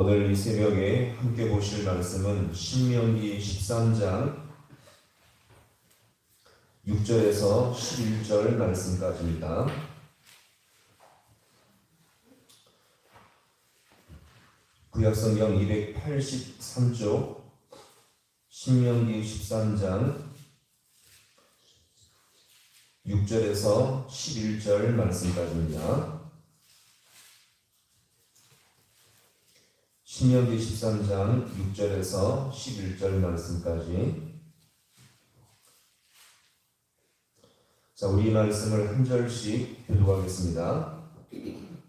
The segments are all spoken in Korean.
오늘 이 새벽에 함께 보실 말씀은 신명기 13장 6절에서 11절 말씀까지입니다. 구약성경 283쪽 신명기 13장 6절에서 11절 말씀까지입니다. 신명기 13장 6절에서 11절 말씀까지. 자, 우리 말씀을 한 절씩 교독하겠습니다.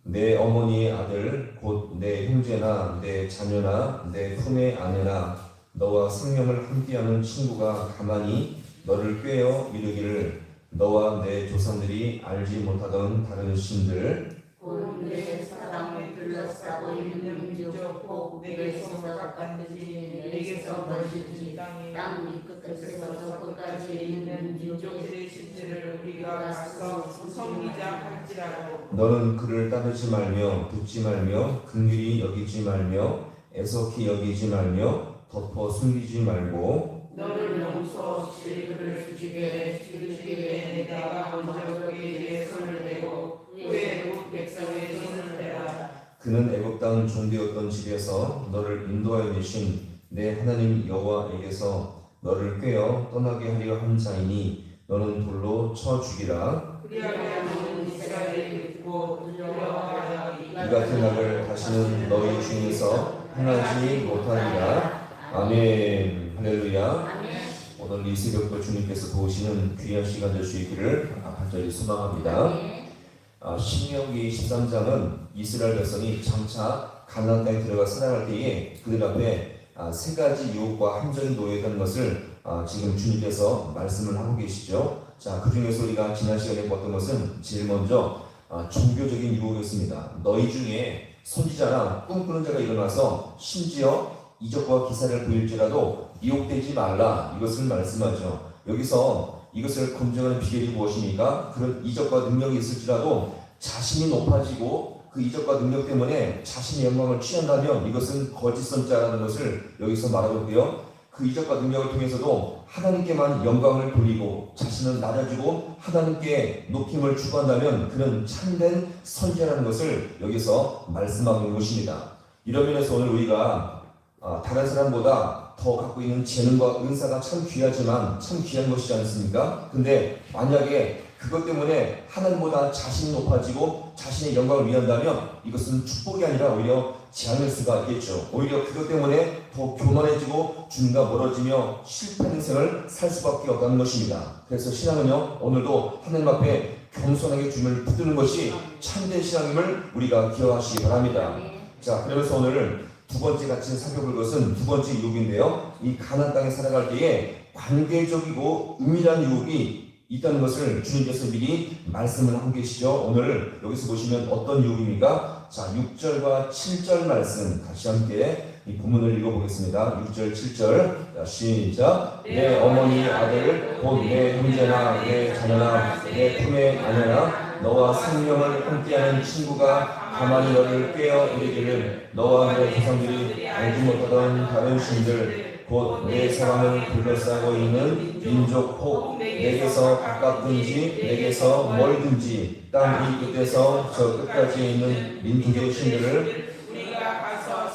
내 어머니의 아들 곧 내 형제나 내 자녀나 내 품의 아내나 너와 생명을 함께하는 친구가 가만히 너를 꾀어 이르기를 너와 내 조상들이 알지 못하던 다른 신들 곧 내 사랑을 둘러싸고 있는 민족 곧 내게서 가깝든지 내게서 멀든지 땅 밑끝에서 저 끝까지 있는 민족들의 신들을 우리가 가서 섬기자 할지라도 너는 그를 따르지 말며 듣지 말며 긍휼히 여기지 말며 애석히 여기지 말며 덮어 숨기지 말고 너를 용서 없이 그를 죽이게 내가 먼저 그에게 손을 대고 후에 곧 백성의 손을 대라. 그는 애굽 땅 종되었던 집에서 너를 인도하여 내신 내 하나님 여호와에게서 너를 꾀어 떠나게 하려 한 자이니 너는 돌로 쳐 죽이라. 그리하면 이스라엘이 듣고 두려워하여 이 같은 악을 다시는 너희 중에서 행하지 못하리라. 아멘. 할렐루야. 오늘 이 새벽도 주님께서 도우시는 귀한 시간 될 수 있기를 간절히 소망합니다. 신명기 13장은 이스라엘 백성이 장차 가나안 땅에 들어가 살아갈 때에 그들 앞에 세 가지 유혹과 함정이 놓여 있다는 것을 지금 주님께서 말씀을 하고 계시죠. 자, 그 중에서 우리가 지난 시간에 봤던 것은 제일 먼저 종교적인 유혹이었습니다. 너희 중에 선지자나 꿈꾸는 자가 일어나서 심지어 이적과 기사를 보일지라도 미혹되지 말라, 이것을 말씀하죠. 여기서 이것을 검증하는 비결이 무엇입니까? 그런 이적과 능력이 있을지라도 자신이 높아지고 그 이적과 능력 때문에 자신의 영광을 취한다면 이것은 거짓 선자라는 것을 여기서 말하고 있고요. 그 이적과 능력을 통해서도 하나님께만 영광을 돌리고 자신은 낮아지고 하나님께 높임을 추구한다면 그는 참된 선지자라는 것을 여기서 말씀하고 있는 것입니다. 이런 면에서 오늘 우리가 다른 사람보다 더 갖고 있는 재능과 은사가 참 귀하지만 참 귀한 것이지 않습니까? 근데 만약에 그것 때문에 하나님보다 자신이 높아지고 자신의 영광을 위한다면 이것은 축복이 아니라 오히려 재앙일 수가 있겠죠. 오히려 그것 때문에 더 교만해지고 주님과 멀어지며 실패한 인생을 살 수밖에 없다는 것입니다. 그래서 신앙은요, 오늘도 하나님 앞에 겸손하게 주님을 붙드는 것이 참된 신앙임을 우리가 기억하시기 바랍니다. 자, 그러면서 오늘 두 번째 같이 살펴볼 것은 두 번째 유혹인데요. 이 가나안 땅에 살아갈 때에 관계적이고 은밀한 유혹이 있다는 것을 주님께서 미리 말씀을 하고 계시죠. 오늘 여기서 보시면 어떤 유혹입니까? 자, 6절과 7절 말씀 같이 함께 이 본문을 읽어보겠습니다. 6절, 7절. 자, 시작. 내 어머니 아들 곧 내 형제나 내 자녀나 내 품의 아내나 너와 생명을 함께하는 친구가 가만히 너를 꾀어 이르기를 너와 내 조상들이 알지 못하던 다른 신들 곧 내 사랑을 둘러싸고 있는 민족 혹 내게서 가깝든지 내게서 멀든지 땅 이 끝에서 저 끝까지 있는 민족의 신들을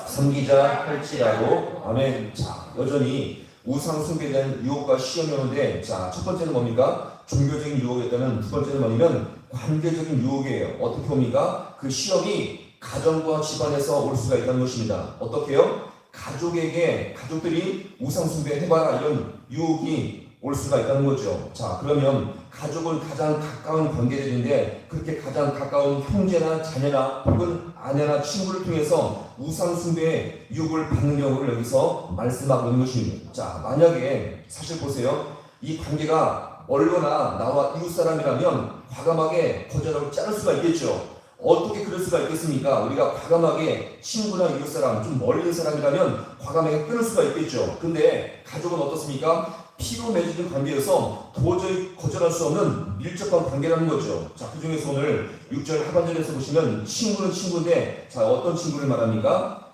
섬기자 할지라도. 아멘. 자, 여전히 우상 숭배에 대한 유혹과 시험이 오는데, 자, 첫 번째는 뭡니까? 종교적인 유혹이었다면 두 번째는 뭐냐면 관계적인 유혹이에요. 어떻게 옵니까? 그 시험이 가정과 집안에서 올 수가 있다는 것입니다. 어떻게요? 가족들이 우상 숭배 해봐라, 이런 유혹이 올 수가 있다는 거죠. 자, 그러면 가족은 가장 가까운 관계들인데 그렇게 가장 가까운 형제나 자녀나 혹은 아내나 친구를 통해서 우상 숭배의 유혹을 받는 경우를 여기서 말씀하고 있는 것입니다. 자, 만약에 사실 보세요. 이 관계가 얼거나 나와 이웃 사람이라면 과감하게 거절하고 자를 수가 있겠죠. 어떻게 그럴 수가 있겠습니까? 우리가 과감하게 친구나 이웃 사람, 좀 멀리 있는 사람이라면 과감하게 끊을 수가 있겠죠. 근데 가족은 어떻습니까? 피로 맺어진 관계여서 도저히 거절할 수 없는 밀접한 관계라는 거죠. 자, 그 중에서 오늘 6절 하반절에서 보시면 친구는 친구인데, 자, 어떤 친구를 말합니까?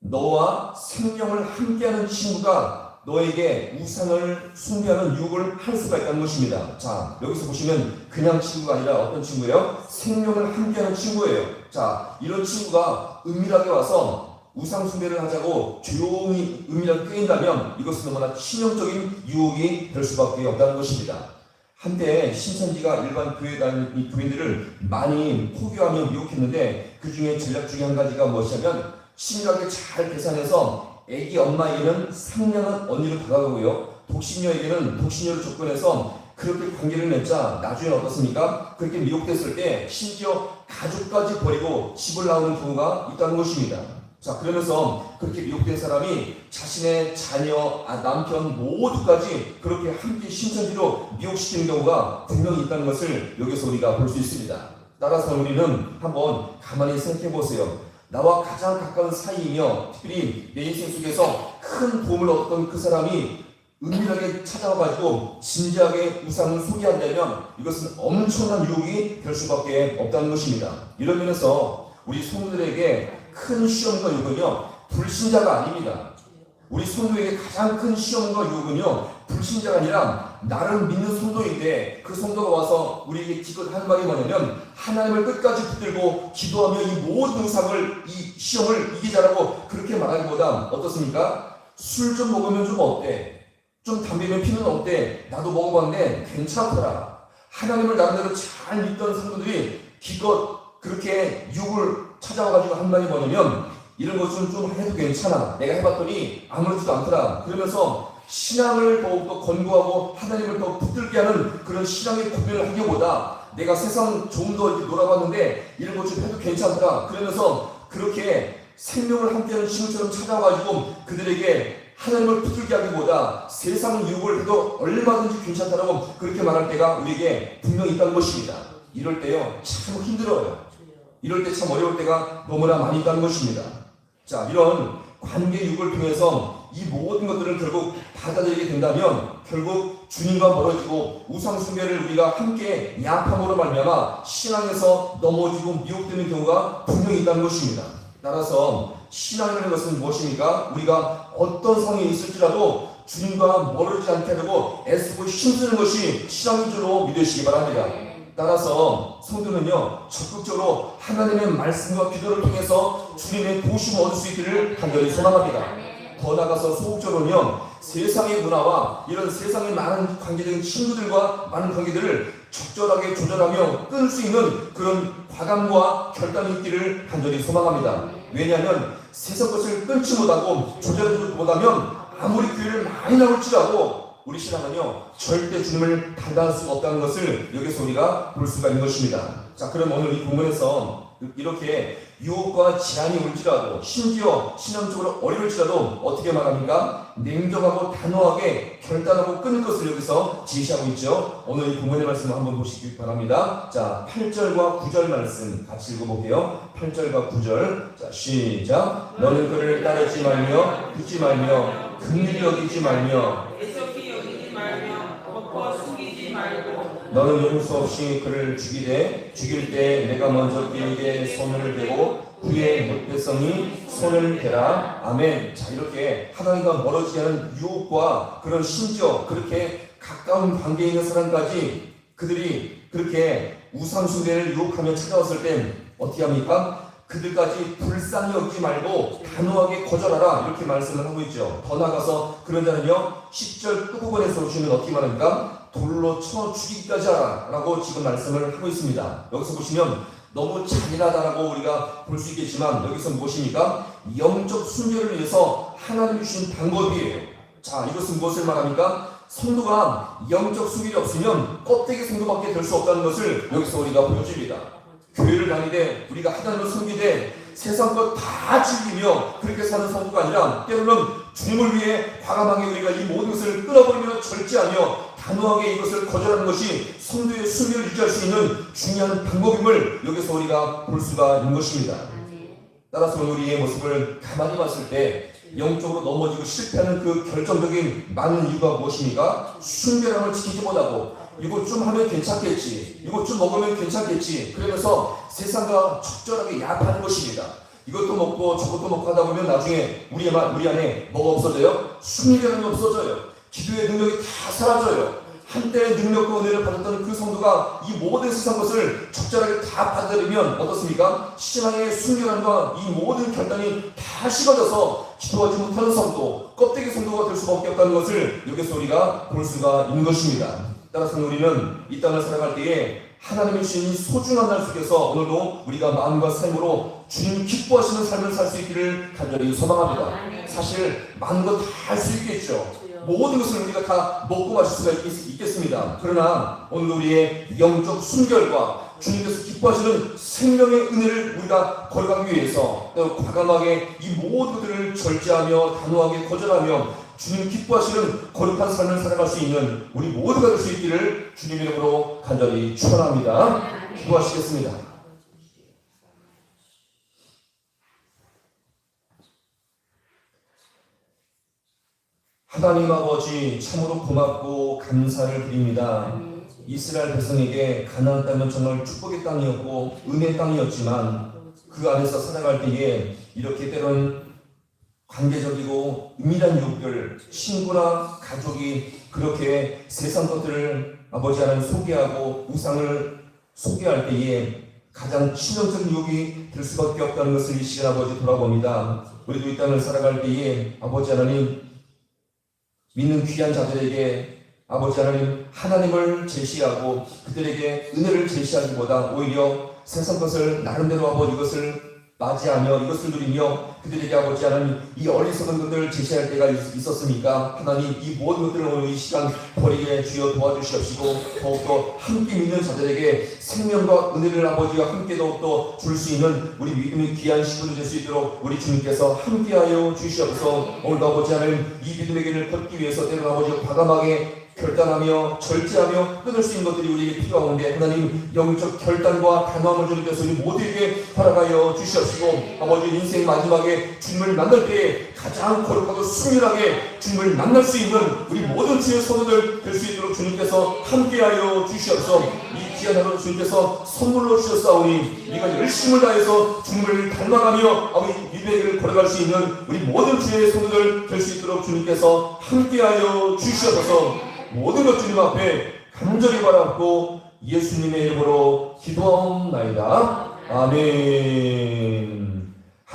너와 생명을 함께하는 친구가 너에게 우상을 숭배하는 유혹을 할 수가 있다는 것입니다. 자, 여기서 보시면 그냥 친구가 아니라 어떤 친구예요? 생명을 함께하는 친구예요. 자, 이런 친구가 은밀하게 와서 우상 숭배를 하자고 조용히 은밀하게 꾀인다면 이것은 너무나 치명적인 유혹이 될 수밖에 없다는 것입니다. 한때 신천지가 일반 교회 다니는 교인들을 많이 포교하며 미혹했는데 그 중에 전략 중에 한 가지가 무엇이냐면 친밀하게 잘 계산해서 애기 엄마에게는 상냥한 언니로 다가가고요, 독신녀에게는 독신녀로 접근해서 그렇게 관계를 맺자 나중에 어떻습니까? 그렇게 미혹됐을 때 심지어 가족까지 버리고 집을 나오는 경우가 있다는 것입니다. 자, 그러면서 그렇게 미혹된 사람이 자신의 자녀, 남편 모두까지 그렇게 함께 신천지로 미혹시키는 경우가 분명히 있다는 것을 여기서 우리가 볼 수 있습니다. 따라서 우리는 한번 가만히 생각해 보세요. 나와 가장 가까운 사이이며 특별히 내 인생 속에서 큰 도움을 얻었던 그 사람이 은밀하게 찾아와가지고 진지하게 우상을 소개한다면 이것은 엄청난 유혹이 될 수밖에 없다는 것입니다. 이런 면에서 우리 성도들에게 큰 시험과 유혹은요, 불신자가 아닙니다. 우리 성도에게 가장 큰 시험과 유혹은요, 불신자가 아니라 나를 믿는 성도인데 그 성도가 와서 우리에게 기껏 하는 말이 뭐냐면 하나님을 끝까지 붙들고 기도하며 이 모든 우상을, 이 시험을 이기자라고 그렇게 말하기보다 어떻습니까? 술 좀 먹으면 좀 어때? 좀 담배면 피면 어때? 나도 먹어봤는데 괜찮더라. 하나님을 나름대로 잘 믿던 성도들이 기껏 그렇게 유혹을 찾아와가지고 한 말이 뭐냐면 이런 것은 좀 해도 괜찮아. 내가 해봤더니 아무렇지도 않더라. 그러면서 신앙을 더욱더 권고하고 하나님을 더 붙들게 하는 그런 신앙의 고백을 하기보다 내가 세상 좀 더 이렇게 놀아봤는데 이런 것 좀 해도 괜찮더라. 그러면서 그렇게 생명을 함께하는 친구처럼 찾아와가지고 그들에게 하나님을 붙들게 하기보다 세상 유혹을 해도 얼마든지 괜찮다라고 그렇게 말할 때가 우리에게 분명히 있다는 것입니다. 이럴 때요, 참 힘들어요. 이럴 때 참 어려울 때가 너무나 많이 있다는 것입니다. 자, 이런 관계 유혹을 통해서 이 모든 것들을 결국 받아들이게 된다면 결국 주님과 멀어지고 우상 숭배를 우리가 함께 약함으로 말미암아 신앙에서 넘어지고 미혹되는 경우가 분명히 있다는 것입니다. 따라서 신앙이라는 것은 무엇입니까? 우리가 어떤 상황에 있을지라도 주님과 멀어지지 않게 하려고 애쓰고 힘쓰는 것이 신앙인 줄로 믿으시기 바랍니다. 따라서 성도는요, 적극적으로 하나님의 말씀과 기도를 통해서 주님의 도심을 얻을 수 있기를 간절히 소망합니다. 더 나아가서 소극적으로는요, 세상의 문화와 이런 세상의 많은 관계적인 친구들과 많은 관계들을 적절하게 조절하며 끊을 수 있는 그런 과감과 결단이 있기를 간절히 소망합니다. 왜냐하면 세상 것을 끊지 못하고 조절하지 못하면 아무리 교회를 많이 나올지라도 우리 신앙은요, 절대 주님을 닮아갈 수가 없다는 것을 여기서 우리가 볼 수가 있는 것입니다. 자, 그럼 오늘 이 본문에서 이렇게 유혹과 제한이 올지라도 심지어 신앙적으로 어려울지라도 어떻게 말합니까? 냉정하고 단호하게 결단하고 끊을 것을 여기서 제시하고 있죠. 오늘 이 본문의 말씀을 한번 보시기 바랍니다. 자, 8절과 9절 말씀 같이 읽어볼게요. 8절과 9절. 자, 시작. 너는 그를 따르지 말며 듣지 말며 긍휼히 여기지 말며 너는 용서 없이 그를 죽이되 죽일 때 내가 먼저 그에게 손을 대고 그의 못배성이 손을 대라. 아멘. 자, 이렇게 하나님과 멀어지게 하는 유혹과 그런 심지어 그렇게 가까운 관계에 있는 사람까지 그들이 그렇게 우상 숭배를 유혹하며 찾아왔을 때 어떻게 합니까? 그들까지 불쌍히 여기지 말고 단호하게 거절하라, 이렇게 말씀을 하고 있죠. 더 나아가서 그런 자는요, 10절 끝부분에서 보시면 어떻게 말합니까? 돌로 쳐 죽이기까지 하라 라고 지금 말씀을 하고 있습니다. 여기서 보시면 너무 잔인하다라고 우리가 볼 수 있겠지만 여기서 무엇입니까? 영적 순결을 위해서 하나님이 주신 방법이에요. 자, 이것은 무엇을 말합니까? 성도가 영적 순결이 없으면 껍데기 성도밖에 될 수 없다는 것을 여기서 우리가 보여줍니다. 교회를 다니되 우리가 하나님을 섬기되 세상 것 다 즐기며 그렇게 사는 성도가 아니라 때로는 주님을 위해 과감하게 우리가 이 모든 것을 끊어버리며 절제하며 단호하게 이것을 거절하는 것이 성도의 순결을 유지할 수 있는 중요한 방법임을 여기서 우리가 볼 수가 있는 것입니다. 따라서 우리의 모습을 가만히 봤을 때 영적으로 넘어지고 실패하는 그 결정적인 많은 이유가 무엇입니까? 순결함을 지키지 못하고 이거 좀 하면 괜찮겠지, 이거 좀 먹으면 괜찮겠지, 그러면서 세상과 적절하게 야합하는 것입니다. 이것도 먹고 저것도 먹고 하다 보면 나중에 우리 안에 뭐가 없어져요? 순결함이 없어져요. 기도의 능력이 다 사라져요. 한때 능력과 은혜를 받았던 그 성도가 이 모든 세상 것을 적절하게 다 받아들이면 어떻습니까? 신앙의 순결함과 이 모든 결단이 다 식어져서 기도하지 못하는 성도, 껍데기 성도가 될 수밖에 없다는 것을 여기서 우리가 볼 수가 있는 것입니다. 따라서 우리는 이 땅을 살아갈 때에 하나님의 주신 소중한 날 속에서 오늘도 우리가 마음과 삶으로 주님 기뻐하시는 삶을 살 수 있기를 간절히 소망합니다. 사실 많은 것 다 할 수 있겠죠. 모든 것을 우리가 다 먹고 마실 수가 있겠습니다. 그러나 오늘 우리의 영적 순결과 주님께서 기뻐하시는 생명의 은혜를 우리가 걸어가기 위해서 과감하게 이 모든 것들을 절제하며 단호하게 거절하며 주님 기뻐하시는 거룩한 삶을 살아갈 수 있는 우리 모두가 될 수 있기를 주님 이름으로 간절히 축원합니다. 기도하시겠습니다. 하나님 아버지, 참으로 고맙고 감사를 드립니다. 이스라엘 백성에게 가나안 땅은 정말 축복의 땅이었고 은혜의 땅이었지만 그 안에서 살아갈 때에 이렇게 때론 관계적이고 은밀한 유혹들, 친구나 가족이 그렇게 세상 것들을 아버지 하나님 소개하고 우상을 소개할 때에 가장 치명적인 유혹이 될 수밖에 없다는 것을 이 시간 아버지 돌아봅니다. 우리도 이 땅을 살아갈 때에 아버지 하나님 믿는 귀한 자들에게 아버지 하나님 하나님을 제시하고 그들에게 은혜를 제시하기보다 오히려 세상 것을 나름대로 아버지 이것을 맞이하며 이것을 누리며 그들에게 아버지 하나님 이 어리석은 것들을 제시할 때가 있었습니까? 하나님 이 모든 것들을 오늘 이 시간 버리게 주여 도와주시옵시고 더욱더 함께 믿는 자들에게 생명과 은혜를 아버지와 함께 더욱더 줄 수 있는 우리 믿음의 귀한 시간이 될 수 있도록 우리 주님께서 함께하여 주시옵소서. 오늘도 아버지 하나님 이 믿음의 길을 걷기 위해서 때로는 아버지가 과감하게 결단하며 절제하며 끊을 수 있는 것들이 우리에게 필요한데 하나님 영적 결단과 단호함을 좀 주셔서 우리 모두에게 허락하여 주시옵시고 아버지 인생 마지막에 주님을 만날 때에 가장 거룩하고 순결하게 주님을 만날 수 있는 우리 모든 주의 성도들 될 수 있도록 주님께서 함께하여 주시옵소서. 이 귀한 하루 주님께서 선물로 주셨사오니 우리가 열심을 다해서 주님을 닮아가며 아버지 믿음의 길을 걸어갈 수 있는 우리 모든 주의 성도들 될 수 있도록 주님께서 함께하여 주시옵소서. 모든 것 주님 앞에 간절히 바라고 예수님의 이름으로 기도하옵나이다. 아멘.